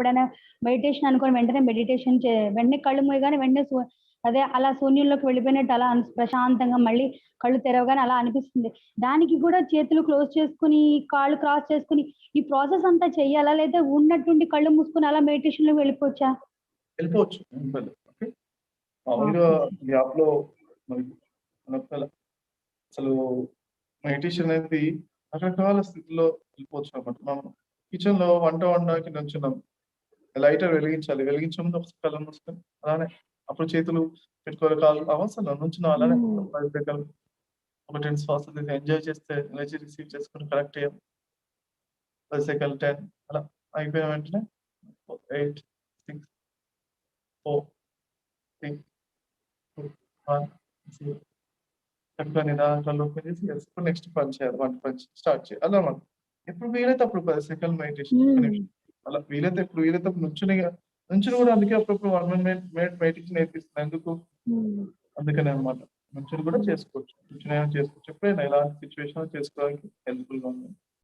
ఎప్పుడైనా మెడిటేషన్ అనుకోని వెంటనే వెంటనే కళ్ళు మూయగానే వెంటనే అదే అలా శూన్యంలోకి వెళ్ళిపోయినట్టు అలా ప్రశాంతంగా మళ్ళీ కళ్ళు తెరవగానే అలా అనిపిస్తుంది. దానికి కూడా చేతులు క్లోజ్ చేసుకుని, కాళ్ళు క్రాస్ చేసుకుని ఈ ప్రాసెస్ అంతా చెయ్యాలా? లేదా ఉన్నట్టుండి కళ్ళు మూసుకొని అలా మెడిటేషన్‌లోకి వెళ్ళిపోవచ్చా? వెళ్ళిపోవచ్చు. ఓకే. మామూలుగా గ్యాప్‌లో మనకి అసలు మెడిటేషన్ అనేది రకరకాల స్థితిలో వెళ్ళిపోవచ్చు అన్నమాట. మనం కిచెన్‌లో వంట వండడానికి నుంచున్నాం. లైటర్ వెలిగించాలి. వెలిగించే ముందు ఒకసారి కళ్ళు మూసుకొని అలానే అప్పుడు చేతులు పెట్టుకోవాలి. కాళ్ళు అవసరం నుంచున్నాం అలానే 5 సెకన్లు ఒక 10 శ్వాసలు ఎంజాయ్ చేస్తే ఎనర్జీ రిసీవ్ చేసుకొని కరెక్ట్ అయ్యాం. 10 సెకన్లు 10 అలా అయిపోయిన వెంటనే 8, 6, 4, 3, 2, 1, 0 చక్కగా నిదానంగా కళ్ళు ఓపెన్ చేసి ఇప్పుడు నెక్స్ట్ పని చేయాలి. వంట పని స్టార్ట్ చేయాలి. అలా మనం ఎప్పుడు వీలైతే అప్పుడు 10 సెకన్లు మెడిటేషన్ ఒక్క నిమిషం. అలా వీలైతే అప్పుడు నుంచుని కూడా అందుకే అప్పుడప్పుడు 1 మినిట్ మెడిటేషన్ నేర్పిస్తున్నాను. ఎందుకు? అందుకనే అన్నమాట. నుంచుని కూడా చేసుకోవచ్చు. నుంచునైనా చేసుకోవచ్చు. ఎప్పుడైనా ఎలాంటి సిట్యుయేషన్ చేసుకోవడానికి హెల్ప్‌ఫుల్‌గా ఉంది.